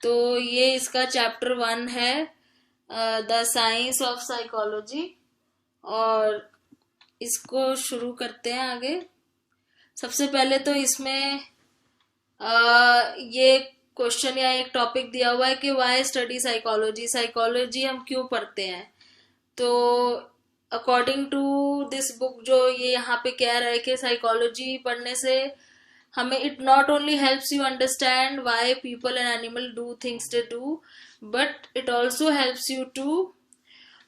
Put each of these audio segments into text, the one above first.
तो ये इसका चैप्टर 1 है, द साइंस ऑफ साइकोलॉजी। और इसको शुरू करते हैं आगे। सबसे पहले तो इसमें ये क्वेश्चन या एक टॉपिक दिया हुआ है कि वाई स्टडी साइकोलॉजी, साइकोलॉजी हम क्यों पढ़ते हैं। तो अकॉर्डिंग टू दिस बुक जो ये यहाँ पे कह रहा है कि साइकोलॉजी पढ़ने से हमें it not only helps you understand why people and animal do things they do, but it also helps you to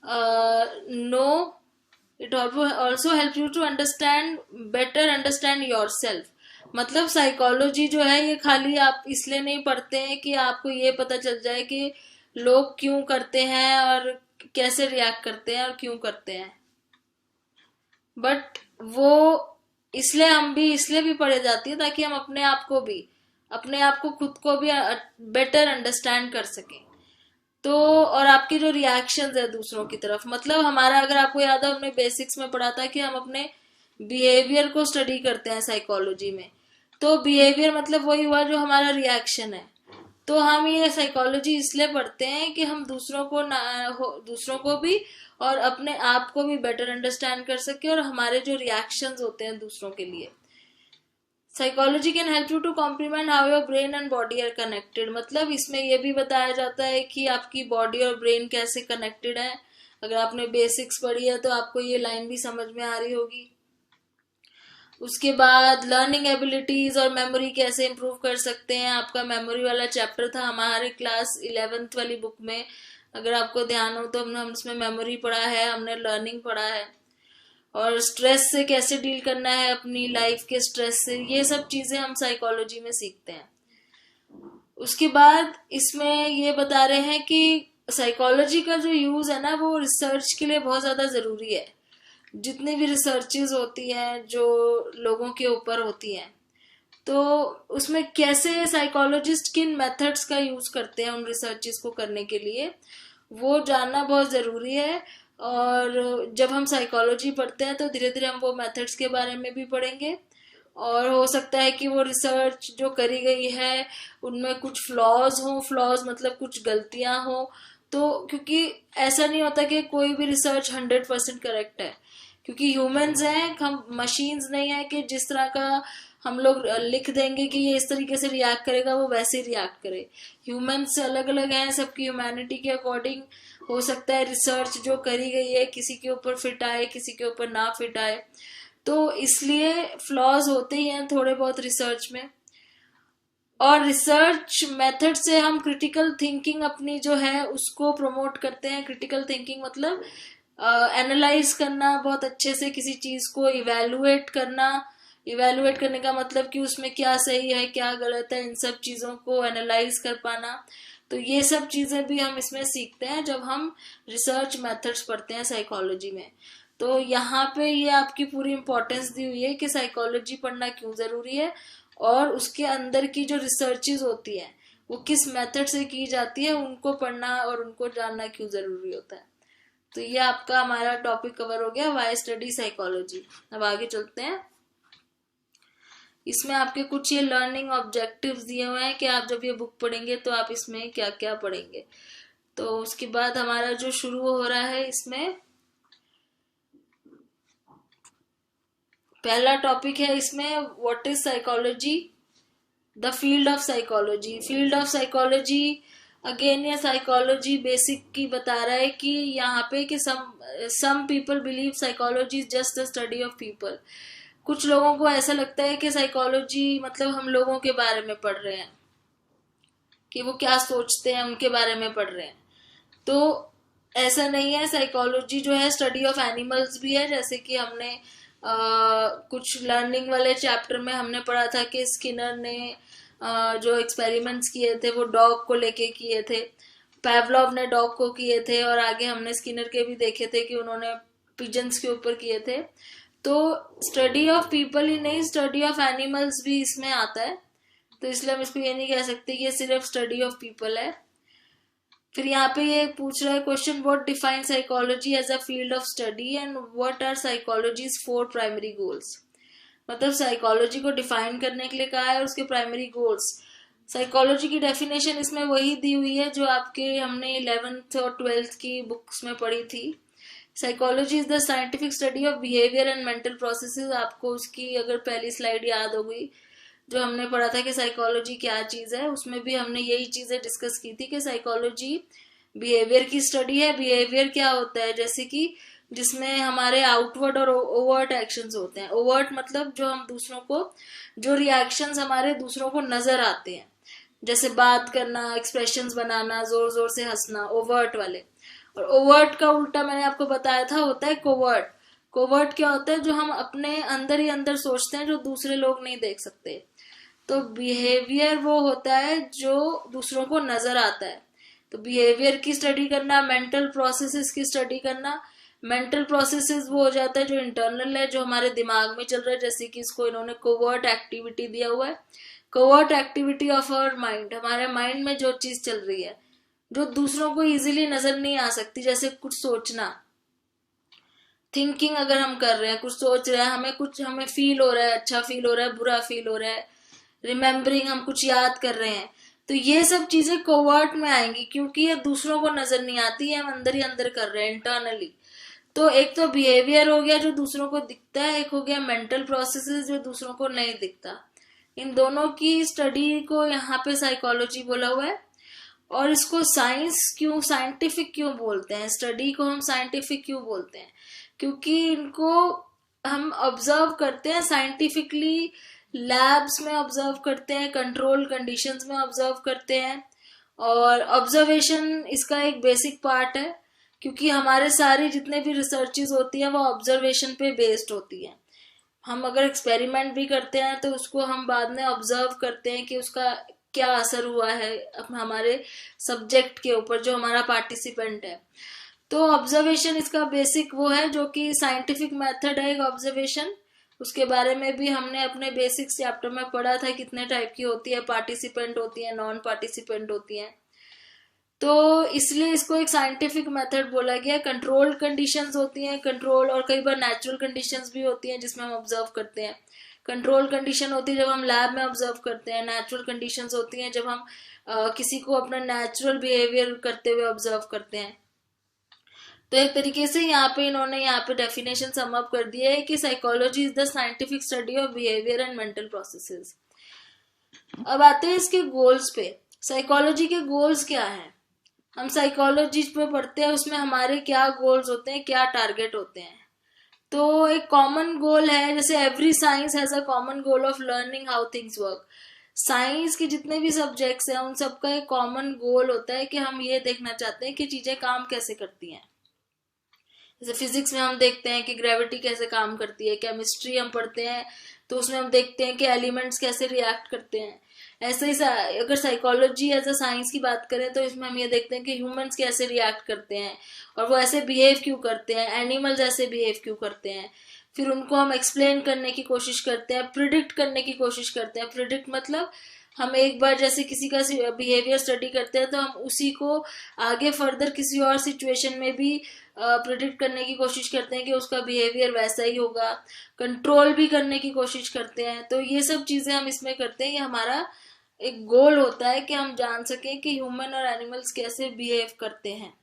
know, it also help you to understand better understand yourself. मतलब psychology जो है ये खाली आप इसलिए नहीं पढ़ते हैं कि आपको ये पता चल जाए कि लोग क्यों करते हैं और कैसे रिएक्ट करते हैं और क्यों करते हैं, बट वो इसलिए हम भी इसलिए भी पढ़े जाती है ताकि हम अपने आप को खुद को भी बेटर अंडरस्टैंड कर सकें। तो और आपके जो रिएक्शंस है दूसरों की तरफ, मतलब हमारा, अगर आपको याद है हमने बेसिक्स में पढ़ा था कि हम अपने बिहेवियर को स्टडी करते हैं साइकोलॉजी में। तो बिहेवियर मतलब वही हुआ जो हमारा रिएक्शन है। तो हम ये साइकोलॉजी इसलिए पढ़ते हैं कि हम दूसरों को भी और अपने आप को भी बेटर अंडरस्टैंड कर सके और हमारे जो रिएक्शंस होते हैं दूसरों के लिए। Psychology can help you to complement how your brain and body are connected. मतलब इसमें यह भी बताया जाता है कि आपकी बॉडी और ब्रेन कैसे कनेक्टेड है। अगर आपने बेसिक्स पढ़ी है तो आपको ये लाइन भी समझ में आ रही होगी। उसके बाद लर्निंग एबिलिटीज और मेमोरी कैसे इंप्रूव कर सकते हैं। आपका मेमोरी वाला चैप्टर था हमारे क्लास 11th वाली बुक में, अगर आपको ध्यान हो तो हम उसमें मेमोरी पढ़ा है, हमने लर्निंग पढ़ा है। और स्ट्रेस से कैसे डील करना है, अपनी लाइफ के स्ट्रेस से, ये सब चीजें हम साइकोलॉजी में सीखते हैं। उसके बाद इसमें ये बता रहे हैं कि साइकोलॉजी का जो यूज है ना वो रिसर्च के लिए बहुत ज्यादा जरूरी है। जितनी भी रिसर्चेज होती हैं जो लोगों के ऊपर होती हैं, तो उसमें कैसे साइकोलॉजिस्ट किन मेथड्स का यूज करते हैं उन रिसर्चेस को करने के लिए, वो जानना बहुत जरूरी है। और जब हम साइकोलॉजी पढ़ते हैं तो धीरे धीरे हम वो मेथड्स के बारे में भी पढ़ेंगे। और हो सकता है कि वो रिसर्च जो करी गई है उनमें कुछ फ्लॉज मतलब कुछ गलतियां हो। तो क्योंकि ऐसा नहीं होता कि कोई भी रिसर्च 100% करेक्ट है, क्योंकि ह्यूमंस हैं, हम मशीन्स नहीं है कि जिस तरह का हम लोग लिख देंगे कि ये इस तरीके से रिएक्ट करेगा वो वैसे ही रिएक्ट करे। ह्यूमंस अलग अलग हैं, सबकी ह्यूमैनिटी के अकॉर्डिंग हो सकता है रिसर्च जो करी गई है किसी के ऊपर फिट आए, किसी के ऊपर ना फिट आए। तो इसलिए फ्लॉज होते ही हैं थोड़े बहुत रिसर्च में। और रिसर्च मेथड से हम क्रिटिकल थिंकिंग अपनी जो है उसको प्रमोट करते हैं। क्रिटिकल थिंकिंग मतलब एनालाइज करना, बहुत अच्छे से किसी चीज को इवेलुएट करना। इवेलुएट करने का मतलब कि उसमें क्या सही है क्या गलत है, इन सब चीजों को एनालाइज कर पाना। तो ये सब चीजें भी हम इसमें सीखते हैं जब हम रिसर्च मेथड्स पढ़ते हैं साइकोलॉजी में। तो यहाँ पे ये आपकी पूरी इंपॉर्टेंस दी हुई है कि साइकोलॉजी पढ़ना क्यों जरूरी है और उसके अंदर की जो रिसर्चेज होती है वो किस मेथड से की जाती है, उनको पढ़ना और उनको जानना क्यों जरूरी होता है। तो ये आपका हमारा टॉपिक कवर हो गया, वाई स्टडी साइकोलॉजी। अब आगे चलते हैं। इसमें आपके कुछ ये लर्निंग ऑब्जेक्टिव्स दिए हुए हैं कि आप जब ये बुक पढ़ेंगे तो आप इसमें क्या क्या पढ़ेंगे। तो उसके बाद हमारा जो शुरू हो रहा है, इसमें पहला टॉपिक है इसमें what is psychology, the field of psychology. Field of psychology again ये साइकोलॉजी बेसिक की बता रहा है कि यहाँ पे कि some people believe psychology is just the study of people. कुछ लोगों को ऐसा लगता है कि साइकोलॉजी मतलब हम लोगों के बारे में पढ़ रहे हैं, कि वो क्या सोचते हैं उनके बारे में पढ़ रहे हैं। तो ऐसा नहीं है। साइकोलॉजी जो है स्टडी ऑफ एनिमल्स भी है। जैसे कि हमने कुछ लर्निंग वाले चैप्टर में हमने पढ़ा था कि स्किनर ने जो एक्सपेरिमेंट्स किए थे वो डॉग को लेके किए थे, पैवलॉव ने डॉग को किए थे, और आगे हमने स्किनर के भी देखे थे कि उन्होंने पिजन्स के ऊपर किए थे। तो स्टडी ऑफ पीपल ही नहीं, स्टडी ऑफ एनिमल्स भी इसमें आता है। तो इसलिए हम इसको ये नहीं कह सकते कि ये सिर्फ स्टडी ऑफ पीपल है। फिर यहाँ पे ये पूछ रहा है question, what define psychology as a field of study and what are psychology's 4 primary goals. मतलब साइकोलॉजी को डिफाइन करने के लिए कहा है और उसके प्राइमरी गोल्स। साइकोलॉजी की डेफिनेशन इसमें वही दी हुई है जो आपके हमने 11th और 12th की बुक्स में पढ़ी थी। Psychology is the scientific study of behaviour and mental processes. आपको उसकी अगर पहली स्लाइड याद होगी जो हमने पढ़ा था कि साइकोलॉजी क्या चीज है, उसमें भी हमने यही चीजें डिस्कस की थी कि साइकोलॉजी बिहेवियर की स्टडी है। बिहेवियर क्या होता है, जैसे कि जिसमें हमारे आउटवर्ड और ओवर्ट एक्शंस होते हैं। ओवर्ट मतलब जो हम दूसरों को, जो रिएक्शंस हमारे दूसरों को नजर आते हैं, जैसे बात करना, एक्सप्रेशंस बनाना, जोर जोर से हंसना, ओवर्ट वाले। और ओवर्ट का उल्टा मैंने आपको बताया था होता है कोवर्ट। कोवर्ट क्या होता है, जो हम अपने अंदर ही अंदर सोचते हैं जो दूसरे लोग नहीं देख सकते। तो बिहेवियर वो होता है जो दूसरों को नजर आता है। तो बिहेवियर की स्टडी करना, मेंटल प्रोसेसेस की स्टडी करना। मेंटल प्रोसेसेस वो हो जाता है जो इंटरनल है, जो हमारे दिमाग में चल रहा है, जैसे कि इसको इन्होंने कोवर्ट एक्टिविटी दिया हुआ है। Covert activity of our mind, हमारे माइंड में जो चीज चल रही है जो दूसरों को इजीली नजर नहीं आ सकती, जैसे कुछ सोचना, थिंकिंग अगर हम कर रहे हैं, कुछ सोच रहे हैं, हमें फील हो रहा है, अच्छा फील हो रहा है, बुरा फील हो रहा है, रिमेम्बरिंग, हम कुछ याद कर रहे हैं, तो ये सब चीजें कोवर्ट में आएंगी क्योंकि ये दूसरों को नजर नहीं आती है, हम अंदर ही अंदर कर रहे हैं इंटरनली। तो एक तो बिहेवियर हो गया जो दूसरों को दिखता है, एक हो गया मेंटल प्रोसेसेस जो दूसरों को नहीं दिखता। इन दोनों की स्टडी को यहाँ पे साइकोलॉजी बोला हुआ है। और इसको साइंटिफिक क्यों बोलते हैं, स्टडी को हम साइंटिफिक क्यों बोलते हैं, क्योंकि इनको हम ऑब्जर्व करते हैं साइंटिफिकली, लैब्स में ऑब्जर्व करते हैं, कंट्रोल कंडीशंस में ऑब्जर्व करते हैं। और ऑब्जर्वेशन इसका एक बेसिक पार्ट है, क्योंकि हमारे सारी जितने भी रिसर्चेस होती हैं वो ऑब्जर्वेशन पे बेस्ड होती है। हम अगर एक्सपेरिमेंट भी करते हैं तो उसको हम बाद में ऑब्जर्व करते हैं कि उसका क्या असर हुआ है हमारे सब्जेक्ट के ऊपर, जो हमारा पार्टिसिपेंट है। तो ऑब्जर्वेशन इसका बेसिक वो है जो कि साइंटिफिक मेथड है एक ऑब्जर्वेशन। उसके बारे में भी हमने अपने बेसिक चैप्टर में पढ़ा था, कितने टाइप की होती है, पार्टिसिपेंट होती है, नॉन पार्टिसिपेंट होती है। तो इसलिए इसको एक साइंटिफिक मेथड बोला गया। कंट्रोल्ड कंडीशंस होती हैं, कंट्रोल, और कई बार नेचुरल कंडीशंस भी होती हैं जिसमें हम ऑब्जर्व करते हैं। कंट्रोल कंडीशन होती है जब हम लैब में ऑब्जर्व करते हैं, नेचुरल कंडीशंस होती हैं जब हम किसी को अपना नेचुरल बिहेवियर करते हुए ऑब्जर्व करते हैं। तो एक तरीके से यहाँ पे डेफिनेशन सम अप कर दिया है कि psychology is the scientific study of behaviour and mental processes. अब आते हैं इसके गोल्स पे। साइकोलॉजी के गोल्स क्या हैं, हम साइकोलॉजी पे पढ़ते हैं, उसमें हमारे क्या गोल्स होते हैं, क्या टारगेट होते हैं। तो एक कॉमन गोल है, जैसे every science has a common goal of learning how things work. Science के जितने भी सब्जेक्ट्स हैं उन सबका एक कॉमन गोल होता है कि हम ये देखना चाहते हैं कि चीजें काम कैसे करती हैं। जैसे फिजिक्स में हम देखते हैं कि ग्रेविटी कैसे काम करती है, केमिस्ट्री हम पढ़ते हैं तो उसमें हम देखते हैं कि एलिमेंट्स कैसे रिएक्ट करते हैं। ऐसे ही अगर साइकोलॉजी एज अ साइंस की बात करें तो इसमें हम ये देखते हैं कि ह्यूमंस कैसे रिएक्ट करते हैं और वो ऐसे बिहेव क्यों करते हैं, एनिमल्स ऐसे बिहेव क्यों करते हैं। फिर उनको हम एक्सप्लेन करने की कोशिश करते हैं, प्रिडिक्ट करने की कोशिश करते हैं। प्रिडिक्ट मतलब हम एक बार जैसे किसी का बिहेवियर स्टडी करते हैं तो हम उसी को आगे फर्दर किसी और सिचुएशन में भी प्रिडिक्ट करने की कोशिश करते हैं कि उसका बिहेवियर वैसा ही होगा। कंट्रोल भी करने की कोशिश करते हैं। तो ये सब चीजें हम इसमें करते हैं। ये हमारा एक गोल होता है कि हम जान सकें कि ह्यूमन और एनिमल्स कैसे बिहेव करते हैं।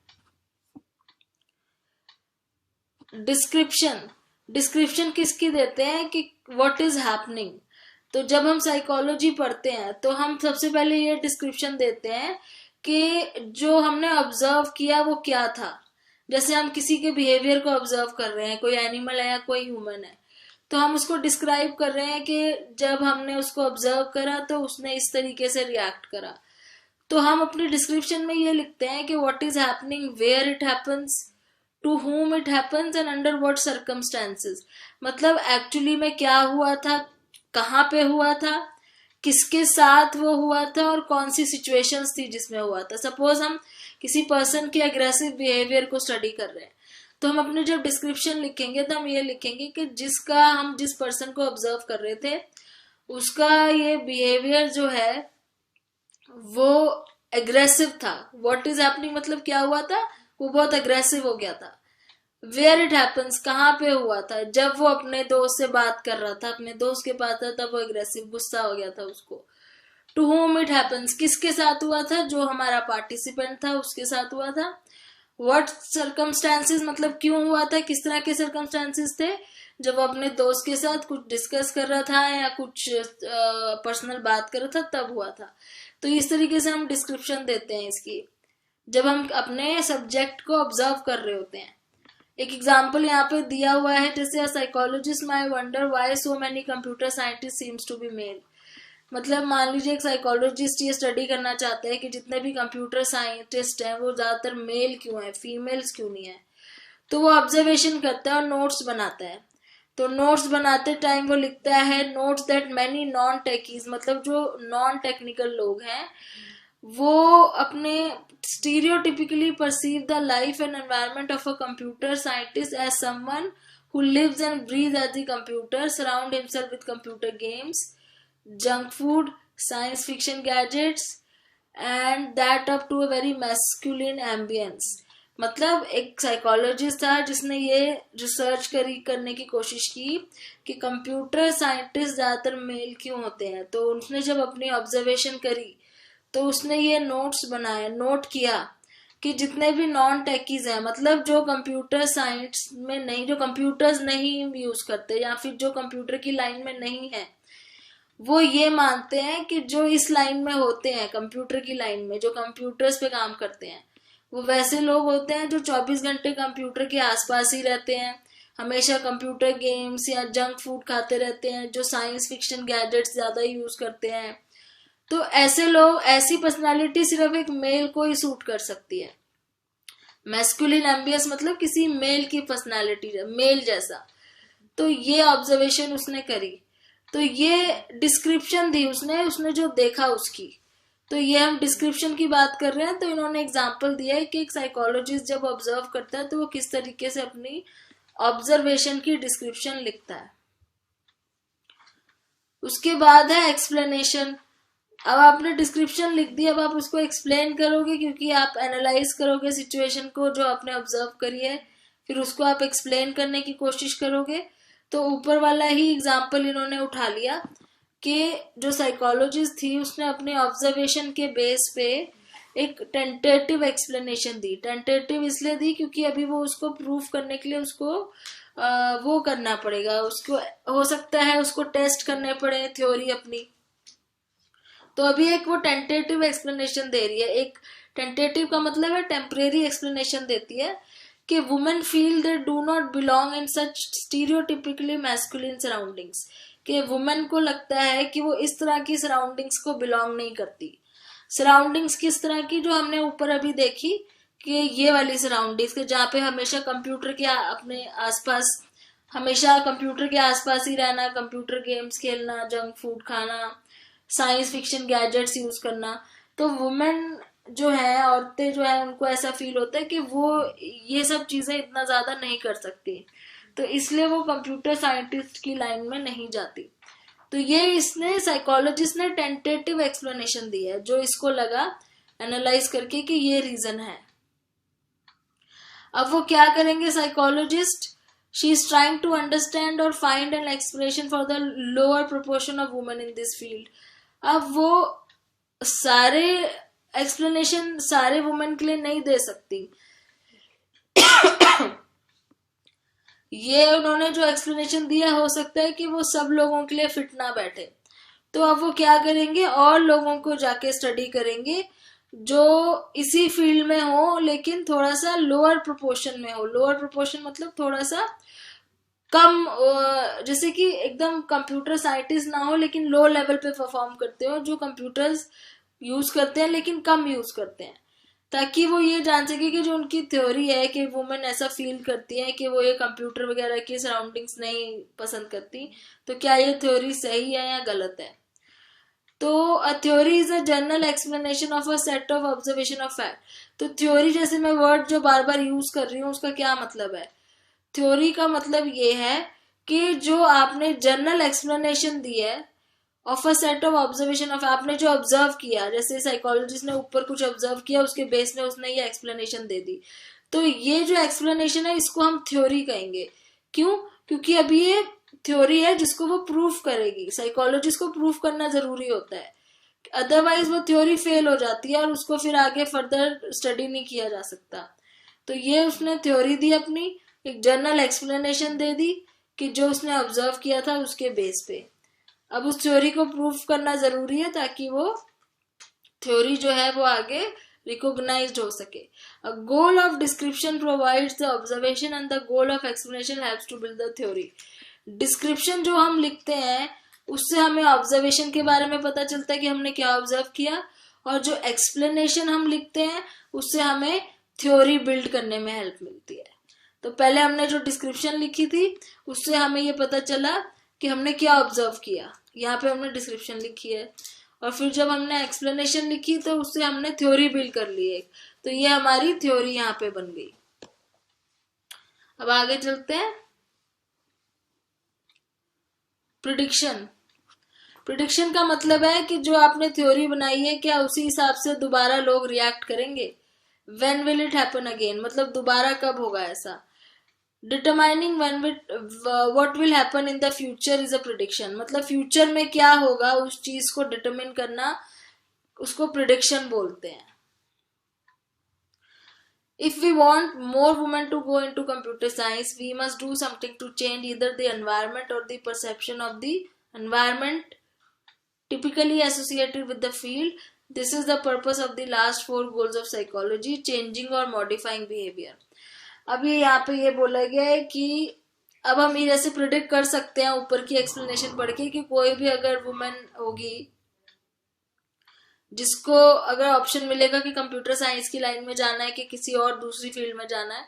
डिस्क्रिप्शन किसकी देते हैं कि व्हाट इज हैपनिंग। तो जब हम साइकोलॉजी पढ़ते हैं तो हम सबसे पहले ये डिस्क्रिप्शन देते हैं कि जो हमने ऑब्जर्व किया वो क्या था। जैसे हम किसी के बिहेवियर को ऑब्जर्व कर रहे हैं, कोई एनिमल है या कोई ह्यूमन है, तो हम उसको डिस्क्राइब कर रहे हैं कि जब हमने उसको ऑब्जर्व करा तो उसने इस तरीके से रिएक्ट करा। तो हम अपने डिस्क्रिप्शन में ये लिखते हैं कि what is happening, where it happens, to whom it happens and under what circumstances. मतलब एक्चुअली में क्या हुआ था, कहाँ पे हुआ था, किसके साथ वो हुआ था और कौन सी सिचुएशंस थी जिसमें हुआ था। सपोज हम किसी पर्सन के अग्रेसिव बिहेवियर को स्टडी कर रहे हैं तो हम अपने जब डिस्क्रिप्शन लिखेंगे तो हम ये लिखेंगे कि जिस पर्सन को ऑब्जर्व कर रहे थे उसका ये बिहेवियर जो है वो एग्रेसिव था। व्हाट इज हैपनिंग मतलब क्या हुआ था, वो बहुत अग्रेसिव हो गया था। वेयर इट हैपन्स कहाँ पे हुआ था, जब वो अपने दोस्त से बात कर रहा था, अपने दोस्त के पास था, तब वो एग्रेसिव गुस्सा हो गया था उसको। टू होम इट हैपन्स, किसके साथ हुआ था, जो हमारा पार्टिसिपेंट था उसके साथ हुआ था। व्हाट सर्कमस्टांसेस, मतलब क्यों हुआ था, किस तरह के सर्कमस्टांसेस थे, जब वो अपने दोस्त के साथ कुछ डिस्कस कर रहा था या कुछ पर्सनल बात कर रहा था तब हुआ था। तो इस तरीके से हम डिस्क्रिप्शन देते हैं इसकी, जब हम अपने सब्जेक्ट को ऑब्जर्व कर रहे होते हैं। एक एग्जाम्पल यहाँ पे दिया हुआ है, जैसे psychologist may wonder why so many computer scientist seems to be male. मतलब मान लीजिए एक साइकोलॉजिस्ट ये स्टडी करना चाहते हैं कि जितने भी कंप्यूटर साइंटिस्ट हैं वो ज्यादातर मेल क्यों है, फीमेल्स क्यों नहीं है। तो वो ऑब्जर्वेशन करता है और नोट्स बनाता है। तो नोट्स बनाते टाइम वो लिखता है notes that many non techies, मतलब जो नॉन टेक्निकल लोग हैं वो अपने stereotypically perceive the life and environment of a computer scientist as someone who lives and breathes at the computer, surround himself with computer games, junk food, science fiction gadgets and that up to a very masculine ambience। मतलब एक psychologist था जिसने ये research करने की कोशिश की कि कंप्यूटर साइंटिस्ट ज्यादातर मेल क्यों होते हैं। तो उसने जब अपनी ऑब्जर्वेशन करी तो उसने ये नोट्स बनाए, नोट किया कि जितने भी नॉन टेकीज हैं, मतलब जो कंप्यूटर साइंस में नहीं, जो कंप्यूटर्स नहीं यूज करते या फिर जो कंप्यूटर की लाइन में नहीं है, वो ये मानते हैं कि जो इस लाइन में होते हैं, कंप्यूटर की लाइन में जो कंप्यूटर्स पे काम करते हैं, वो वैसे लोग होते हैं जो 24 घंटे कंप्यूटर के आसपास ही रहते हैं, हमेशा कंप्यूटर गेम्स या जंक फूड खाते रहते हैं, जो साइंस फिक्शन गैजेट्स ज्यादा यूज करते हैं। तो ऐसे लोग, ऐसी पर्सनालिटी सिर्फ एक मेल को ही सूट कर सकती है। मैस्कुलिन एम्बियस मतलब किसी मेल की पर्सनालिटी, मेल जैसा। तो ये ऑब्जर्वेशन उसने करी, तो ये डिस्क्रिप्शन दी उसने जो देखा उसकी। तो ये हम डिस्क्रिप्शन की बात कर रहे हैं, तो इन्होंने एग्जांपल दिया है कि एक साइकोलॉजिस्ट जब ऑब्जर्व करता है तो वो किस तरीके से अपनी ऑब्जर्वेशन की डिस्क्रिप्शन लिखता है। उसके बाद है एक्सप्लेनेशन। अब आपने डिस्क्रिप्शन लिख दी, अब आप उसको एक्सप्लेन करोगे, क्योंकि आप एनालाइज करोगे सिचुएशन को जो आपने ऑब्जर्व करी है, फिर उसको आप एक्सप्लेन करने की कोशिश करोगे। तो ऊपर वाला ही एग्जाम्पल इन्होंने उठा लिया कि जो साइकोलॉजिस्ट थी उसने अपने ऑब्जर्वेशन के बेस पे एक टेंटेटिव एक्सप्लेनेशन दी। टेंटेटिव इसलिए दी क्योंकि अभी वो उसको प्रूव करने के लिए उसको वो करना पड़ेगा, उसको हो सकता है उसको टेस्ट करने पड़े थ्योरी अपनी। तो अभी एक वो टेंटेटिव एक्सप्लेनेशन दे रही है। एक टेंटेटिव का मतलब है टेम्परेरी एक्सप्लेनेशन देती है कि women feel they do not belong in such stereotypically masculine surroundings, कि वुमेन को लगता है कि वो इस तरह की सराउंडिंग्स को बिलोंग नहीं करती। सराउंडिंग्स किस तरह की, जो हमने ऊपर अभी देखी कि ये वाली सराउंडिंग्स के जहाँ पे हमेशा कंप्यूटर के अपने आसपास, हमेशा कंप्यूटर के आसपास ही रहना, कंप्यूटर गेम्स खेलना, जंक फूड खाना, साइंस फिक्शन गैजेट्स यूज करना। तो वुमेन जो है, औरतें जो है, उनको ऐसा फील होता है कि वो ये सब चीजें इतना ज्यादा नहीं कर सकती, तो इसलिए वो कंप्यूटर साइंटिस्ट की लाइन में नहीं जाती। तो ये इसने साइकोलॉजिस्ट ने टेंटेटिव एक्सप्लेनेशन दी है, जो इसको लगा एनालाइज करके कि ये रीजन है। अब वो क्या करेंगे psychologist, she is trying to understand और find an explanation for the lower proportion of women in this field. अब वो सारे एक्सप्लेनेशन सारे वुमेन के लिए नहीं दे सकती। ये उन्होंने जो एक्सप्लेनेशन दिया हो सकता है कि वो सब लोगों के लिए फिट ना बैठे। तो अब वो क्या करेंगे, और लोगों को जाके स्टडी करेंगे जो इसी फील्ड में हो लेकिन थोड़ा सा लोअर प्रोपोर्शन में हो। लोअर प्रोपोर्शन मतलब थोड़ा सा कम, जैसे कि एकदम कंप्यूटर साइंटिस्ट ना हो लेकिन लो लेवल पे परफॉर्म करते हो, जो कंप्यूटर्स यूज करते हैं लेकिन कम यूज करते हैं, ताकि वो ये जान सके कि जो उनकी थ्योरी है कि वुमेन ऐसा फील करती है कि वो ये कंप्यूटर वगैरह की सराउंडिंग्स नहीं पसंद करती, तो क्या ये थ्योरी सही है या गलत है। तो a theory is a general explanation of a set of observation of fact. तो थ्योरी, जैसे मैं वर्ड जो बार बार यूज कर रही हूँ, उसका क्या मतलब है। थ्योरी का मतलब ये है कि जो आपने जनरल एक्सप्लेनेशन दी है of a set of observation of, आपने जो ऑब्जर्व किया, जैसे साइकोलॉजिस्ट ने ऊपर कुछ ऑब्जर्व किया, उसके बेस में उसने ये एक्सप्लेनेशन दे दी। तो ये जो एक्सप्लेनेशन है इसको हम थ्योरी कहेंगे। क्यों, क्योंकि अभी ये थ्योरी है जिसको वो प्रूफ करेगी। साइकोलॉजिस्ट को प्रूफ करना जरूरी होता है, अदरवाइज वो थ्योरी फेल हो जाती है और उसको फिर आगे फर्दर स्टडी नहीं किया जा सकता। तो ये उसने थ्योरी दी अपनी, एक जनरल एक्सप्लेनेशन दे दी कि जो उसने ऑब्जर्व किया था उसके बेस पे। अब उस थ्योरी को प्रूफ करना जरूरी है ताकि वो थ्योरी जो है वो आगे रिकॉग्नाइज्ड हो सके। A goal of description provides the observation and the goal of explanation helps to build the theory. Description जो हम लिखते हैं उससे हमें ऑब्जर्वेशन के बारे में पता चलता है कि हमने क्या ऑब्जर्व किया, और जो एक्सप्लेनेशन हम लिखते हैं उससे हमें थ्योरी बिल्ड करने में हेल्प मिलती है। तो पहले हमने जो डिस्क्रिप्शन लिखी थी उससे हमें ये पता चला कि हमने क्या ऑब्जर्व किया, यहाँ पे हमने डिस्क्रिप्शन लिखी है, और फिर जब हमने एक्सप्लेनेशन लिखी तो उससे हमने थ्योरी बिल्ड कर ली है। तो ये हमारी थ्योरी यहाँ पे बन गई। अब आगे चलते हैं। प्रिडिक्शन। प्रिडिक्शन का मतलब है कि जो आपने थ्योरी बनाई है क्या उसी हिसाब से दोबारा लोग रिएक्ट करेंगे। When will it happen again, मतलब दोबारा कब होगा ऐसा। Determining what will happen in the future is a prediction, मतलब फ्यूचर में क्या होगा उस चीज को डिटरमिन करना, उसको प्रिडिक्शन बोलते हैं। If we want more women to go into computer science, we must do something to change either the environment or the perception of the environment typically associated with the field. This is the purpose of the last 4 goals of psychology: changing or modifying behavior. अभी यहाँ पे ये बोला गया है कि अब हम ये जैसे प्रिडिक्ट कर सकते हैं ऊपर की एक्सप्लेनेशन पढ़ के कि कोई भी अगर वुमेन होगी जिसको अगर ऑप्शन मिलेगा कि कंप्यूटर साइंस की लाइन में जाना है कि किसी और दूसरी फील्ड में जाना है,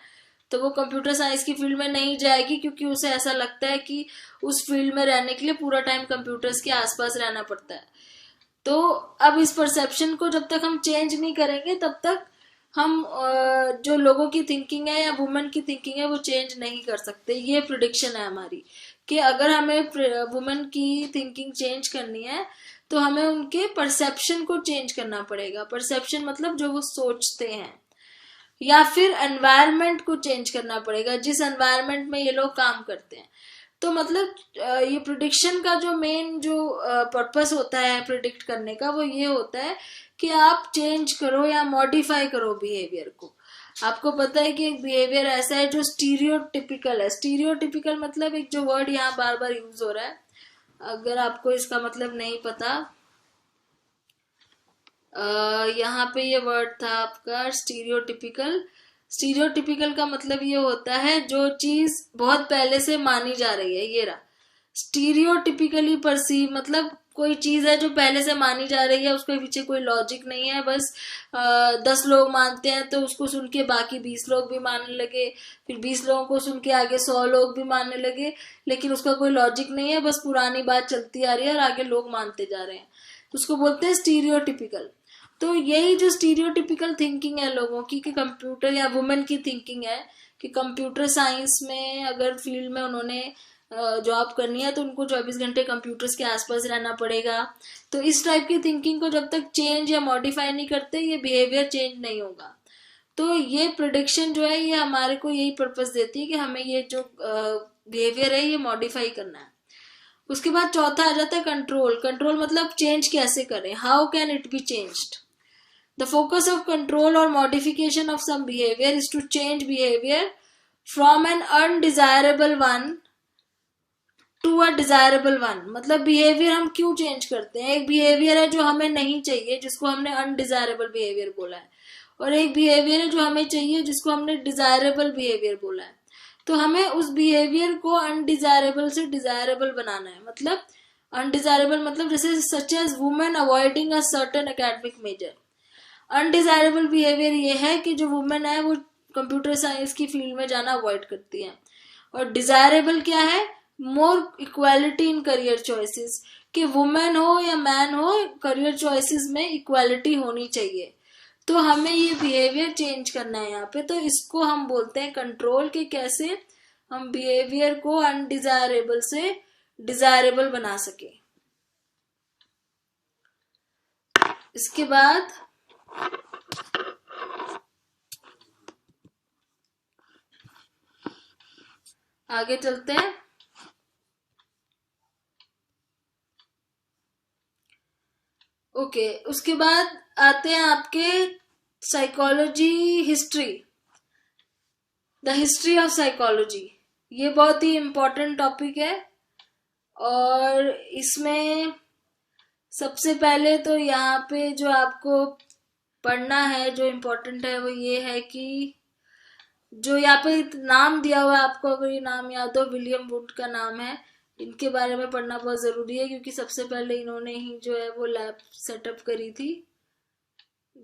तो वो कंप्यूटर साइंस की फील्ड में नहीं जाएगी क्योंकि उसे ऐसा लगता है कि उस फील्ड में रहने के लिए पूरा टाइम कंप्यूटर्स के आसपास रहना पड़ता है। तो अब इस परसेप्शन को जब तक हम चेंज नहीं करेंगे तब तक हम जो लोगों की थिंकिंग है या वुमेन की थिंकिंग है वो चेंज नहीं कर सकते। ये प्रिडिक्शन है हमारी कि अगर हमें वुमेन की थिंकिंग चेंज करनी है तो हमें उनके परसेप्शन को चेंज करना पड़ेगा। परसेप्शन मतलब जो वो सोचते हैं, या फिर एनवायरनमेंट को चेंज करना पड़ेगा जिस एनवायरनमेंट में ये लोग काम करते हैं। तो मतलब ये प्रिडिक्शन का जो मेन जो पर्पस होता है प्रिडिक्ट करने का वो ये होता है कि आप चेंज करो या मॉडिफाई करो बिहेवियर को। आपको पता है कि एक बिहेवियर ऐसा है जो स्टीरियोटिपिकल है। स्टीरियोटिपिकल मतलब एक जो वर्ड यहाँ बार बार यूज हो रहा है, अगर आपको इसका मतलब नहीं पता, यहाँ पे ये वर्ड था आपका स्टीरियोटिपिकल। स्टीरियोटिपिकल का मतलब ये होता है जो चीज बहुत पहले से मानी जा रही है। ये रहा स्टीरियोटिपिकली परसीव, मतलब कोई चीज है जो पहले से मानी जा रही है, उसके पीछे कोई लॉजिक नहीं है, बस 10 लोग मानते हैं तो उसको सुन के बाकी 20 लोग भी मानने लगे, फिर 20 लोगों को सुन के आगे 100 लोग भी मानने लगे, लेकिन उसका कोई लॉजिक नहीं है, बस पुरानी बात चलती आ रही है और आगे लोग मानते जा रहे हैं। उसको बोलते हैं स्टीरियोटिपिकल। तो यही जो स्टीरियोटिपिकल थिंकिंग है लोगों की कि कंप्यूटर या वुमेन की थिंकिंग है कि कंप्यूटर साइंस में अगर फील्ड में उन्होंने जॉब करनी है तो उनको 24 घंटे कंप्यूटर्स के आसपास रहना पड़ेगा। तो इस टाइप की थिंकिंग को जब तक चेंज या मॉडिफाई नहीं करते ये बिहेवियर चेंज नहीं होगा। तो ये प्रिडिक्शन जो है ये हमारे को यही पर्पस देती है कि हमें ये जो बिहेवियर है ये मॉडिफाई करना है। उसके बाद चौथा आ जाता है कंट्रोल। कंट्रोल मतलब चेंज कैसे करें, how can it be changed. The focus of control or modification of some behavior is to change behavior from an undesirable one to a desirable one। मतलब behavior हम क्यों change करते हैं। एक behavior है जो हमें नहीं चाहिए जिसको हमने undesirable behavior बोला है, और एक behavior है जो हमें चाहिए जिसको हमने desirable behavior बोला है। तो हमें उस behavior को undesirable से desirable बनाना है। मतलब undesirable मतलब जैसे such as women avoiding a certain academic major। Undesirable behaviour ये है कि जो वुमेन है वो कंप्यूटर साइंस की फील्ड में जाना अवॉइड करती है। और डिजायरेबल क्या है, मोर इक्वालिटी इन करियर चॉइसेस, कि वुमेन हो या मैन हो करियर चॉइसेस में इक्वालिटी होनी चाहिए। तो हमें ये बिहेवियर चेंज करना है यहाँ पे। तो इसको हम बोलते हैं कंट्रोल, के कैसे हम बिहेवियर को अनडिजायरेबल से डिजायरेबल बना सके। इसके बाद आगे चलते हैं। ओके, उसके बाद आते हैं आपके psychology history, the history of psychology. ये बहुत ही इम्पोर्टेंट टॉपिक है और इसमें सबसे पहले तो यहाँ पे जो आपको पढ़ना है, जो इम्पोर्टेंट है, वो ये है कि जो यहाँ पे नाम दिया हुआ है आपको, अगर ये नाम याद हो, विलियम वुड का नाम है। इनके बारे में पढ़ना बहुत ज़रूरी है क्योंकि सबसे पहले इन्होंने ही जो है वो लैब सेटअप करी थी,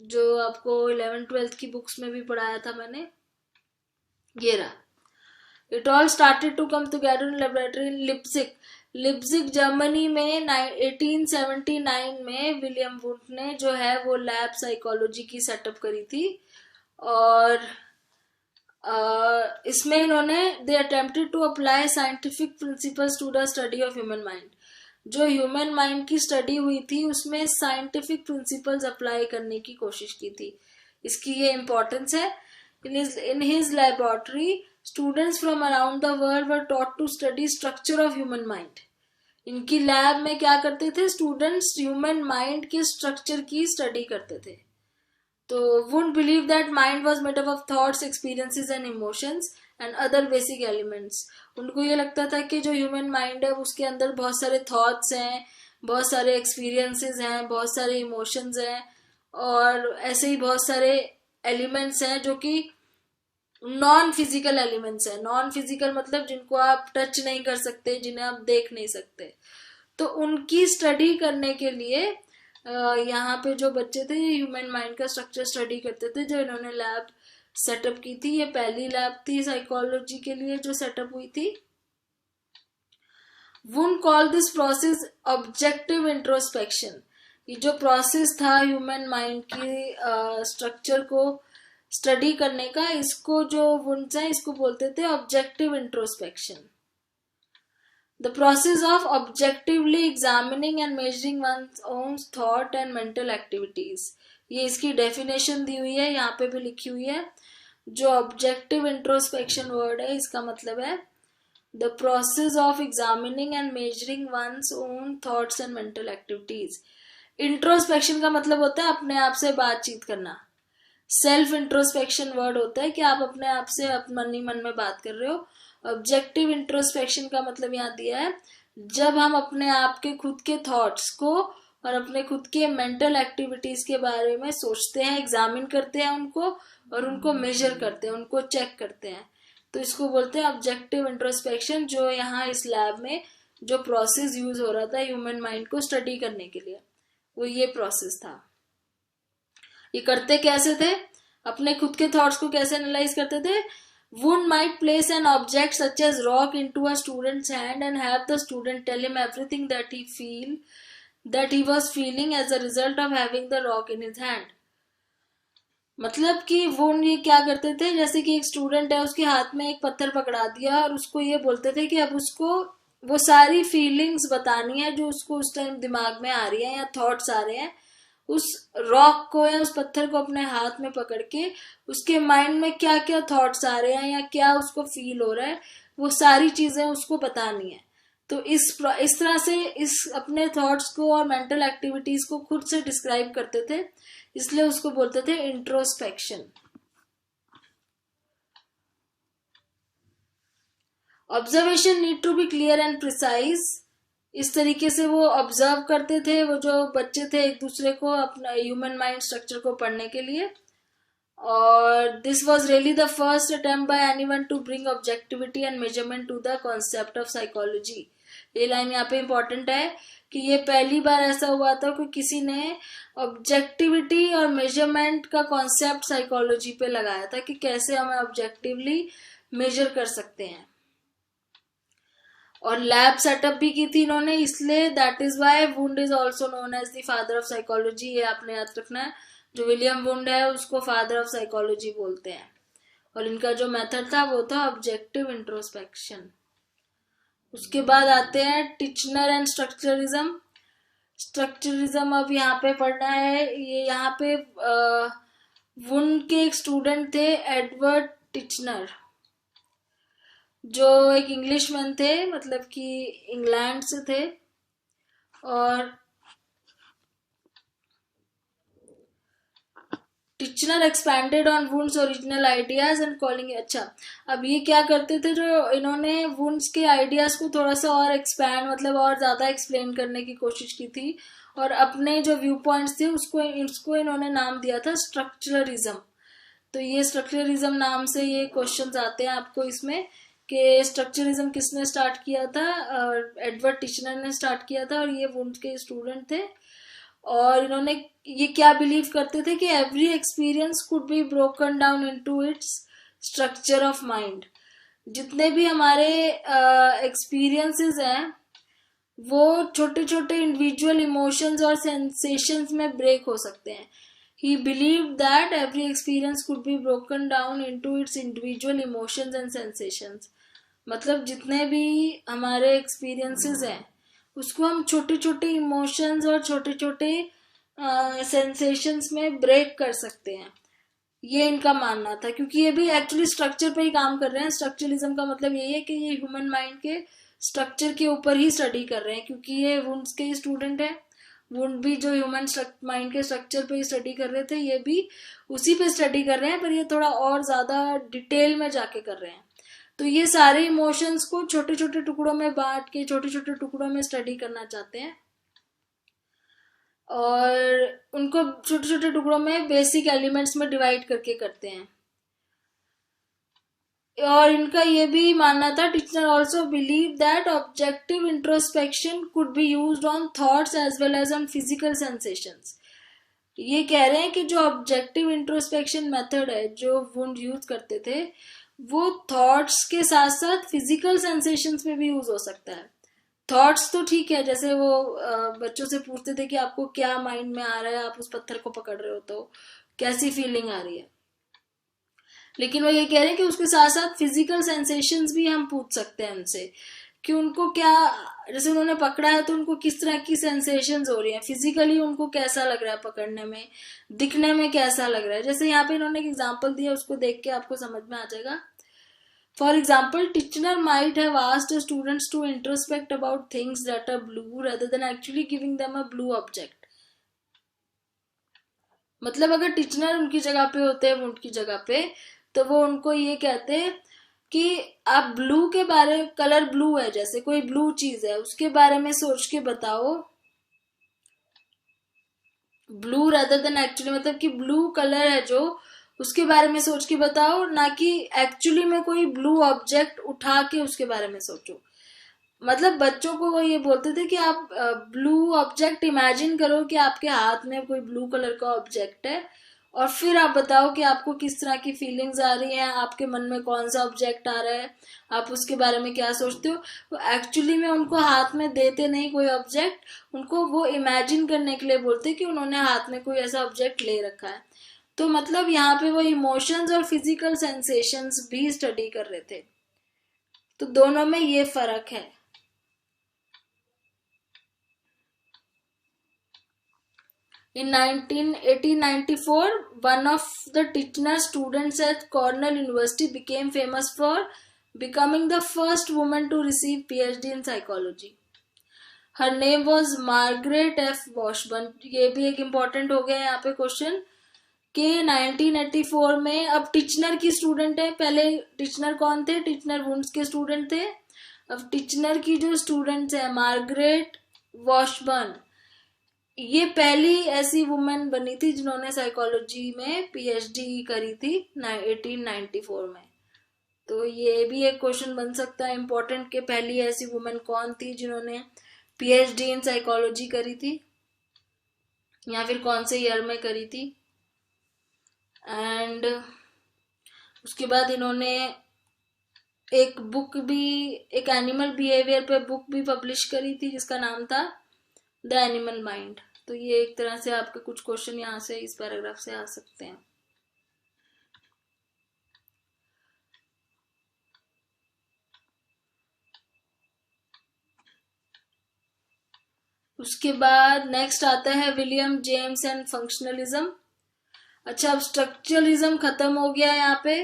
जो आपको 11th-12th की बुक्स में भी पढ़ाया था मैंने। ये रहा, it all started to come together in laboratory in Leipzig Germany में 1879 में विलियम वुड ने जो है वो लैब साइकोलॉजी की सेटअप करी थी। और इसमें इन्होंने they attempted to apply scientific principles to the study of human mind. जो ह्यूमन माइंड की स्टडी हुई थी उसमें साइंटिफिक प्रिंसिपल्स अप्लाई करने की कोशिश की थी। इसकी ये इम्पोर्टेंस है। In his laboratory students from around the world were taught to study structure of human mind. इनकी लैब में क्या करते थे, स्टूडेंट्स ह्यूमन माइंड के स्ट्रक्चर की स्टडी करते थे। तो would believe that mind was made up of thoughts, experiences and emotions and other basic elements. उनको ये लगता था कि जो ह्यूमन माइंड है उसके अंदर बहुत सारे थॉट्स हैं, बहुत सारे एक्सपीरियंसेस हैं, बहुत सारे इमोशंस हैं और ऐसे ही बहुत सारे एलिमेंट्स हैं जो कि नॉन फिजिकल एलिमेंट्स हैं। नॉन फिजिकल मतलब जिनको आप टच नहीं कर सकते, जिन्हें आप देख नहीं सकते। तो उनकी स्टडी करने के लिए यहाँ पे जो बच्चे थे ह्यूमन माइंड का स्ट्रक्चर स्टडी करते थे, जो इन्होंने लैब सेटअप की थी। ये पहली लैब थी साइकोलॉजी के लिए जो सेटअप हुई थी। Would call this process objective introspection. ये जो प्रोसेस था ह्यूमन माइंड की स्ट्रक्चर को स्टडी करने का, इसको जो वुड है इसको बोलते थे objective introspection. The process of objectively examining and measuring one's own thought and mental activities। ये इसकी डेफिनेशन दी हुई है, यहाँ पे भी लिखी हुई है। जो ऑब्जेक्टिव इंट्रोस्पेक्शन वर्ड है इसका मतलब है the process of examining and measuring one's own thoughts and mental activities। Introspection का मतलब होता है अपने आप से बातचीत करना। सेल्फ इंट्रोस्पेक्शन वर्ड होता है कि आप अपने आप से मन ही मन में बात कर रहे हो। ऑब्जेक्टिव इंट्रोस्पेक्शन का मतलब यहाँ दिया है जब हम अपने आप के खुद के थॉट्स को और अपने खुद के मेंटल एक्टिविटीज के बारे में सोचते हैं, एग्जामिन करते हैं उनको और उनको मेजर करते हैं, उनको चेक करते हैं। तो इसको बोलते हैं ऑब्जेक्टिव इंट्रोस्पेक्शन। जो यहाँ इस लैब में जो प्रोसेस यूज हो रहा था ह्यूमन माइंड को स्टडी करने के लिए, वो ये प्रोसेस था। ये करते कैसे थे, अपने खुद के थॉट्स को कैसे एनालाइज करते थे। Wood might place an object such as rock into a student's hand and have the student tell him everything that he was feeling as a result of having the rock in his hand। मतलब कि वो ये क्या करते थे, जैसे कि एक स्टूडेंट है, उसके हाथ में एक पत्थर पकड़ा दिया और उसको ये बोलते थे कि अब उसको वो सारी फीलिंग्स बतानी है जो उसको उस टाइम दिमाग में आ रही है या थॉट्स आ रहे हैं। उस रॉक को या उस पत्थर को अपने हाथ में पकड़ के उसके माइंड में क्या क्या थॉट्स आ रहे हैं या क्या उसको फील हो रहा है, वो सारी चीजें उसको बतानी है। तो इस तरह से इस अपने थॉट्स को और मेंटल एक्टिविटीज को खुद से डिस्क्राइब करते थे, इसलिए उसको बोलते थे introspection. Observation need to be clear and precise. इस तरीके से वो ऑब्जर्व करते थे, वो जो बच्चे थे, एक दूसरे को अपना ह्यूमन माइंड स्ट्रक्चर को पढ़ने के लिए। और this was really the first attempt by anyone to bring objectivity and measurement to the concept of psychology. ये लाइन यहाँ पे इम्पोर्टेंट है कि ये पहली बार ऐसा हुआ था कि किसी ने ऑब्जेक्टिविटी और मेजरमेंट का कॉन्सेप्ट साइकोलॉजी पे लगाया था कि कैसे हमें ऑब्जेक्टिवली मेजर कर सकते हैं। और लैब सेटअप भी की थी इन्होंने, इसलिए that is why Wundt is also known as the father of psychology. ये आपने याद रखना है, जो विलियम वुड है उसको फादर ऑफ साइकोलॉजी बोलते हैं। और इनका जो मेथड था वो था ऑब्जेक्टिव इंट्रोस्पेक्शन। उसके बाद आते हैं टिचनर एंड स्ट्रक्चरिज्म। स्ट्रक्चरिज्म अब यहाँ पे पढ़ना है। ये यहाँ पे वुड के एक स्टूडेंट थे एडवर्ड टिचनर, जो एक इंग्लिशमैन थे, मतलब कि इंग्लैंड से थे। और Titchener expanded on wounds original ideas and calling. अच्छा, अब ये क्या करते थे, जो इन्होंने वुंड्स के आइडियाज को थोड़ा सा और एक्सपैंड, मतलब और ज्यादा एक्सप्लेन करने की कोशिश की थी, और अपने जो व्यू पॉइंट्स थे उसको इन्होंने नाम दिया था स्ट्रक्चरलिज्म। तो ये स्ट्रक्चरलिज्म नाम से ये क्वेश्चंस आते हैं आपको इसमें, कि स्ट्रक्चरलिज्म किसने स्टार्ट किया था, एडवर्ड टिचनर ने स्टार्ट किया था, और ये वुंड्स के स्टूडेंट थे। और इन्होंने ये क्या बिलीव करते थे कि every experience could be broken down into its structure of mind. जितने भी हमारे एक्सपीरियंसेस हैं वो छोटे छोटे इंडिविजुअल इमोशंस और सेंसेशंस में ब्रेक हो सकते हैं। ही believe that every experience could be broken down into its individual emotions and sensations. मतलब जितने भी हमारे एक्सपीरियंसेस हैं उसको हम छोटे छोटे इमोशंस और छोटे छोटे सेंसेशंस में ब्रेक कर सकते हैं, ये इनका मानना था। क्योंकि ये भी एक्चुअली स्ट्रक्चर पे ही काम कर रहे हैं। स्ट्रक्चरलिज्म का मतलब यही है कि ये ह्यूमन माइंड के स्ट्रक्चर के ऊपर ही स्टडी कर रहे हैं, क्योंकि ये वुंड्स के स्टूडेंट हैं। वुंड भी जो ह्यूमन माइंड के स्ट्रक्चर पे ही स्टडी कर रहे थे, ये भी उसी पे स्टडी कर रहे हैं, पर ये थोड़ा और ज्यादा डिटेल में जाके कर रहे हैं। तो ये सारे इमोशंस को छोटे छोटे टुकड़ों में बांट के छोटे छोटे टुकड़ों में स्टडी करना चाहते हैं, और उनको छोटे छोटे टुकड़ों में बेसिक एलिमेंट्स में डिवाइड करके करते हैं। और इनका ये भी मानना था, teacher also believe that objective introspection could be used on thoughts as well as on physical sensations. ये कह रहे हैं कि जो ऑब्जेक्टिव इंट्रोस्पेक्शन मेथड है जो वुंड यूज करते थे, वो थॉट्स के साथ साथ फिजिकल सेंसेशंस में भी यूज हो सकता है। थॉट्स तो ठीक है, जैसे वो बच्चों से पूछते थे कि आपको क्या माइंड में आ रहा है, आप उस पत्थर को पकड़ रहे हो तो कैसी फीलिंग आ रही है। लेकिन वो ये कह रहे हैं कि उसके साथ साथ फिजिकल सेंसेशंस भी हम पूछ सकते हैं उनसे, कि उनको क्या, जैसे उन्होंने पकड़ा है तो उनको किस तरह की सेंसेशंस हो रही है, फिजिकली उनको कैसा लग रहा है पकड़ने में, दिखने में कैसा लग रहा है। जैसे यहाँ पे इन्होंने एक एग्जाम्पल दिया, उसको देख के आपको समझ में आ जाएगा। For example, teacher might have asked students to introspect about things that are blue rather than actually giving them a blue object. मतलब अगर टीचर उनकी जगह पे होते हैं, उनकी जगह पे, तो वो उनको ये कहते हैं कि आप ब्लू के बारे, कलर ब्लू है, जैसे कोई ब्लू चीज है उसके बारे में सोच के बताओ, ब्लू rather than एक्चुअली, मतलब कि ब्लू कलर है जो, उसके बारे में सोच के बताओ, ना कि एक्चुअली में कोई ब्लू ऑब्जेक्ट उठा के उसके बारे में सोचो। मतलब बच्चों को वो ये बोलते थे कि आप ब्लू ऑब्जेक्ट इमेजिन करो कि आपके हाथ में कोई ब्लू कलर का ऑब्जेक्ट है, और फिर आप बताओ कि आपको किस तरह की फीलिंग्स आ रही हैं, आपके मन में कौन सा ऑब्जेक्ट आ रहा है, आप उसके बारे में क्या सोचते हो। वो एक्चुअली में उनको हाथ में देते नहीं कोई ऑब्जेक्ट, उनको वो इमेजिन करने के लिए बोलते कि उन्होंने हाथ में कोई ऐसा ऑब्जेक्ट ले रखा है। तो मतलब यहाँ पे वो इमोशंस और फिजिकल सेंसेशंस भी स्टडी कर रहे थे। तो दोनों में ये फर्क है। In 1894, one of the Titchener students at Cornell University became famous for becoming the first woman to receive PhD in psychology. Her name was Margaret F. Washburn. ये भी एक इम्पोर्टेंट हो गया यहाँ पे क्वेश्चन, कि 1984 में, अब टिचनर की स्टूडेंट है, पहले टिचनर कौन थे, टिचनर वुंड्स के स्टूडेंट थे। अब टिचनर की जो स्टूडेंट्स है मार्गरेट वॉशबर्न, ये पहली ऐसी वुमेन बनी थी जिन्होंने साइकोलॉजी में पीएचडी करी थी 1894 में। तो ये भी एक क्वेश्चन बन सकता है इम्पोर्टेंट, कि पहली ऐसी वुमेन कौन थी जिन्होंने पीएचडी इन साइकोलॉजी करी थी, या फिर कौन से ईयर में करी थी। एंड उसके बाद इन्होंने एक बुक भी, एक एनिमल बिहेवियर पे बुक भी पब्लिश करी थी जिसका नाम था द एनिमल माइंड। तो ये एक तरह से आपके कुछ क्वेश्चन यहाँ से इस पैराग्राफ से आ सकते हैं। उसके बाद नेक्स्ट आता है विलियम जेम्स एंड फंक्शनलिज्म। अच्छा, अब स्ट्रक्चरलिज्म खत्म हो गया यहाँ पे,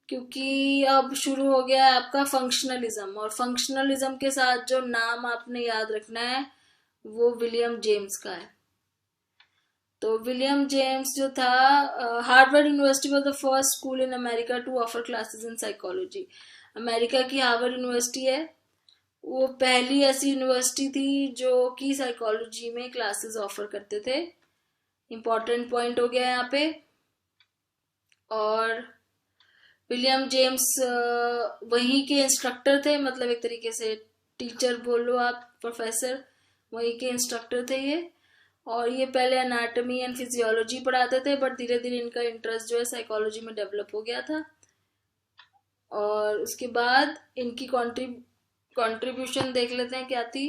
क्योंकि अब शुरू हो गया है आपका फंक्शनलिज्म। और फंक्शनलिज्म के साथ जो नाम आपने याद रखना है वो विलियम जेम्स का है। तो विलियम जेम्स जो था, Harvard University was the first school in America to offer classes in psychology. America की हार्वर्ड यूनिवर्सिटी है, वो पहली ऐसी यूनिवर्सिटी थी जो कि साइकोलॉजी में क्लासेस ऑफर करते थे। इम्पॉर्टेंट पॉइंट हो गया यहाँ पे। और विलियम जेम्स वहीं के इंस्ट्रक्टर थे, मतलब एक तरीके से टीचर बोलो आप, प्रोफेसर, वहीं के इंस्ट्रक्टर थे ये। और ये पहले एनाटॉमी एंड फिजियोलॉजी पढ़ाते थे, बट धीरे धीरे इनका इंटरेस्ट जो है साइकोलॉजी में डेवलप हो गया था। और उसके बाद इनकी कंट्रीब्यूशन देख लेते हैं क्या थी।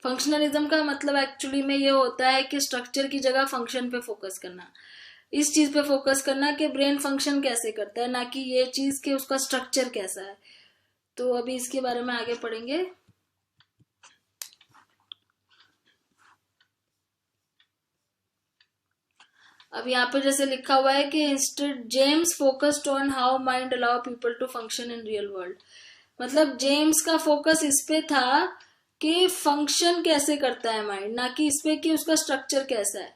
फंक्शनलिज्म का मतलब एक्चुअली में ये होता है कि स्ट्रक्चर की जगह फंक्शन पे फोकस करना, इस चीज पे फोकस करना कि ब्रेन फंक्शन कैसे करता है, ना कि ये चीज कि उसका स्ट्रक्चर कैसा है। तो अभी इसके बारे में आगे पढ़ेंगे। अब यहाँ पे जैसे लिखा हुआ है कि instead James focused on how mind allow people to function in real world. मतलब जेम्स का फोकस इस पे था कि फंक्शन कैसे करता है माइंड, ना कि इस पे कि उसका स्ट्रक्चर कैसा है।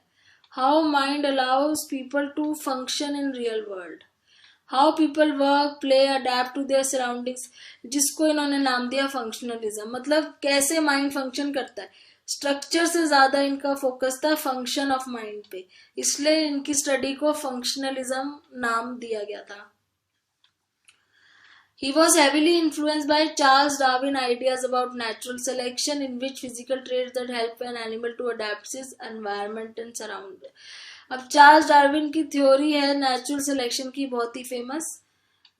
How mind allows people to function in real world, how people work, play, adapt to their surroundings, जिसको इन्होंने नाम दिया फंक्शनलिज्म। मतलब कैसे माइंड फंक्शन करता है, स्ट्रक्चर से ज्यादा इनका फोकस था फंक्शन ऑफ माइंड पे, इसलिए इनकी स्टडी को फंक्शनलिज्म नाम दिया गया था। He was heavily influenced by Charles Darwin ideas about natural selection, in which physical traits that help an animal to adapt its environment and surroundings. अब चार्ल्स डार्विन की थ्योरी है नेचुरल सिलेक्शन की, बहुत ही famous,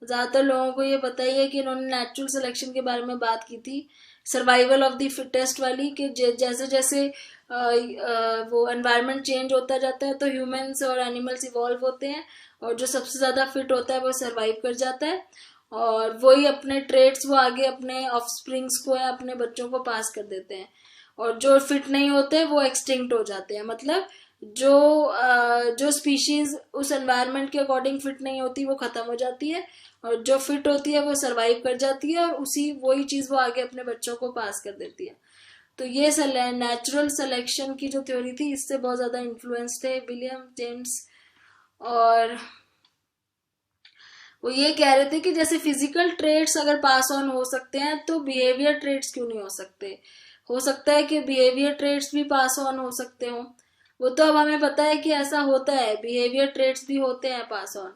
ज्यादातर लोगों को ये पता ही है कि इन्होंने नेचुरल सिलेक्शन के बारे में बात की थी, सर्वाइवल ऑफ द फिटेस्ट वाली, कि जैसे जैसे वो एनवायरनमेंट चेंज होता जाता है तो ह्यूमंस और एनिमल्स इवॉल्व होते हैं, और जो सबसे ज्यादा फिट होता है वो सर्वाइव कर जाता है, और वही अपने ट्रेड्स वो आगे अपने ऑफस्प्रिंग्स को या अपने बच्चों को पास कर देते हैं, और जो फिट नहीं होते वो एक्सटिंक्ट हो जाते हैं। मतलब जो स्पीशीज उस एनवायरनमेंट के अकॉर्डिंग फिट नहीं होती वो खत्म हो जाती है, और जो फिट होती है वो सरवाइव कर जाती है, और उसी वही चीज वो आगे अपने बच्चों को पास कर देती है। तो ये नेचुरल सिलेक्शन की जो थ्योरी थी इससे बहुत ज्यादा इन्फ्लुएंस थे विलियम जेम्स। और वो ये कह रहे थे कि जैसे फिजिकल ट्रेट्स अगर पास ऑन हो सकते हैं तो बिहेवियर ट्रेट्स क्यों नहीं हो सकते। हो सकता है कि बिहेवियर ट्रेट्स भी पास ऑन हो सकते हो, वो तो अब हमें पता है कि ऐसा होता है, बिहेवियर ट्रेट्स भी होते हैं पास ऑन।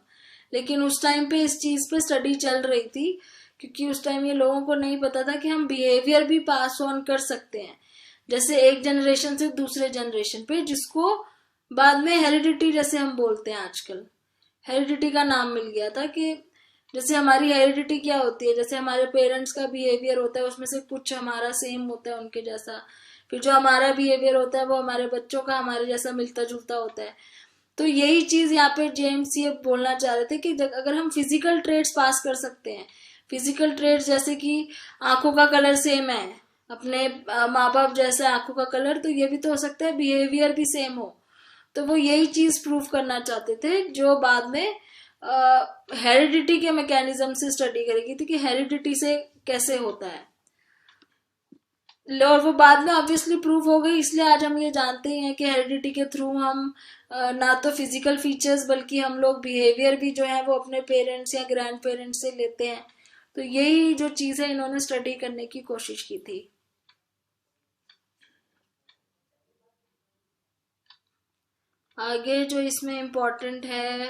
लेकिन उस टाइम पे इस चीज पे स्टडी चल रही थी, क्योंकि उस टाइम ये लोगों को नहीं पता था कि हम बिहेवियर भी पास ऑन कर सकते हैं, जैसे एक जनरेशन से दूसरे जनरेशन पे, जिसको बाद में हेरिडिटी जैसे हम बोलते हैं आजकल, हेरिडिटी का नाम मिल गया था। कि जैसे हमारी हेरिडिटी क्या होती है, जैसे हमारे पेरेंट्स का बिहेवियर होता है उसमें से कुछ हमारा सेम होता है उनके जैसा, फिर जो हमारा बिहेवियर होता है वो हमारे बच्चों का हमारे जैसा मिलता जुलता होता है। तो यही चीज यहाँ पे जेम्स ये बोलना चाह रहे थे कि अगर हम फिजिकल ट्रेड्स पास कर सकते हैं, फिजिकल ट्रेड्स जैसे कि आंखों का कलर सेम है, अपने माँ बाप जैसा आंखों का कलर, तो ये भी तो हो सकता है बिहेवियर भी सेम हो। तो वो यही चीज प्रूव करना चाहते थे, जो बाद में हेरिडिटी के मैकेनिज्म से स्टडी करेगी थी कि हेरिडिटी से कैसे होता है, और वो बाद में ऑब्वियसली प्रूव हो गई। इसलिए आज हम ये जानते हैं कि हेरिडिटी के थ्रू हम ना तो फिजिकल फीचर्स बल्कि हम लोग बिहेवियर भी जो है वो अपने पेरेंट्स या ग्रैंड पेरेंट्स से लेते हैं। तो यही जो चीज है इन्होंने स्टडी करने की कोशिश की थी। आगे जो इसमें इम्पोर्टेंट है,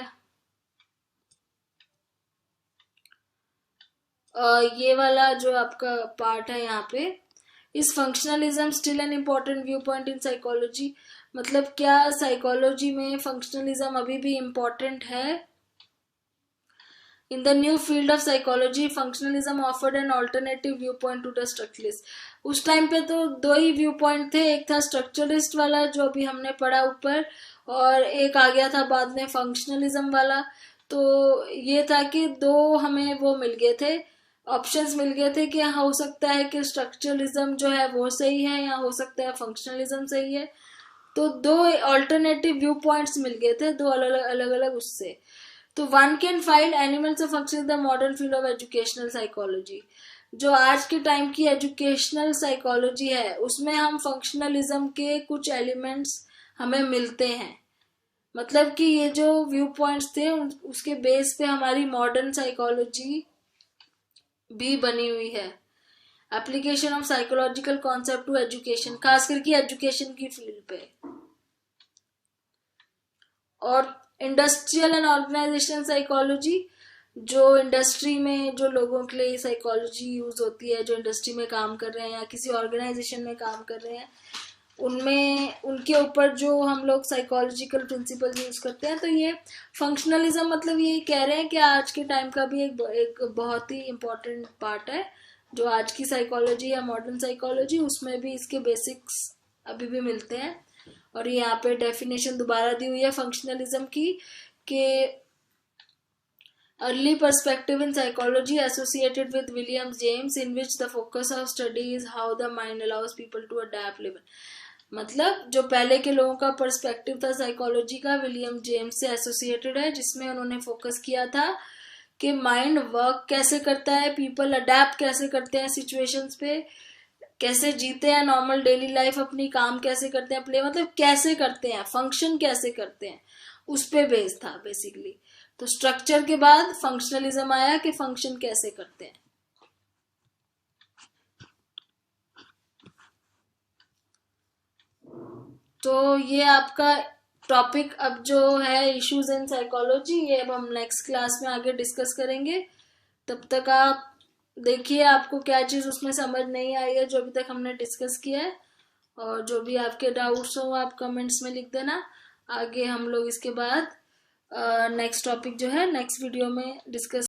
ये वाला जो आपका पार्ट है यहाँ पे, इस functionalism still an important view point in psychology. मतलब क्या साइकोलॉजी में फंक्शनलिज्म अभी भी इम्पोर्टेंट है। In the new field of psychology functionalism offered an alternative view point two the structuralist. उस टाइम पे तो दो ही व्यू पॉइंट थे, एक था स्ट्रक्चरलिस्ट वाला जो अभी हमने पढ़ा ऊपर, और एक आ गया था बाद में फंक्शनलिज्म वाला। तो ये था कि दो हमें वो मिल गए थे, ऑप्शंस मिल गए थे कि हो सकता है कि स्ट्रक्चरलिज्म जो है वो सही है या हो सकता है फंक्शनलिज्म सही है। तो दो ऑल्टरनेटिव व्यू पॉइंट्स मिल गए थे, दो अलग अलग उससे। तो one can find elements of function in the modern field of educational psychology. जो आज के टाइम की एजुकेशनल साइकोलॉजी है उसमें हम फंक्शनलिज्म के कुछ एलिमेंट्स हमें मिलते हैं। मतलब कि ये जो व्यू पॉइंट्स थे उसके बेस पे हमारी मॉडर्न साइकोलॉजी भी बनी हुई है। Application of psychological concept to education, खास करके एजुकेशन की फील्ड पे। और इंडस्ट्रियल एंड ऑर्गेनाइजेशनल साइकोलॉजी, जो इंडस्ट्री में जो लोगों के लिए साइकोलॉजी यूज होती है, जो इंडस्ट्री में काम कर रहे हैं या किसी ऑर्गेनाइजेशन में काम कर रहे हैं, उनमें उनके ऊपर जो हम लोग साइकोलॉजिकल प्रिंसिपल यूज करते हैं। तो ये फंक्शनलिज्म मतलब ये कह रहे हैं कि आज के टाइम का भी एक बहुत ही इम्पोर्टेंट पार्ट है, जो आज की साइकोलॉजी या मॉडर्न साइकोलॉजी, उसमें भी इसके बेसिक्स अभी भी मिलते हैं। और ये यहाँ पे डेफिनेशन दोबारा दी हुई है फंक्शनलिज्म की, कि early perspective in psychology associated with William James, in which the focus of study is how the mind allows people to adapt, live. मतलब जो पहले के लोगों का पर्सपेक्टिव था साइकोलॉजी का, विलियम जेम्स से एसोसिएटेड है, जिसमें उन्होंने फोकस किया था कि माइंड वर्क कैसे करता है, पीपल अडेप्ट कैसे करते हैं सिचुएशंस पे, कैसे जीते हैं नॉर्मल डेली लाइफ अपनी, काम कैसे करते हैं, प्ले मतलब कैसे करते हैं, फंक्शन कैसे करते हैं, उस पे बेस था बेसिकली। तो स्ट्रक्चर के बाद फंक्शनलिज्म आया कि फंक्शन कैसे करते हैं। तो ये आपका टॉपिक अब जो है इश्यूज इन साइकोलॉजी, ये अब हम नेक्स्ट क्लास में आगे डिस्कस करेंगे। तब तक आप देखिए आपको क्या चीज उसमें समझ नहीं आई है जो अभी तक हमने डिस्कस किया है, और जो भी आपके डाउट्स हो आप कमेंट्स में लिख देना। आगे हम लोग इसके बाद नेक्स्ट टॉपिक जो है नेक्स्ट वीडियो में डिस्कस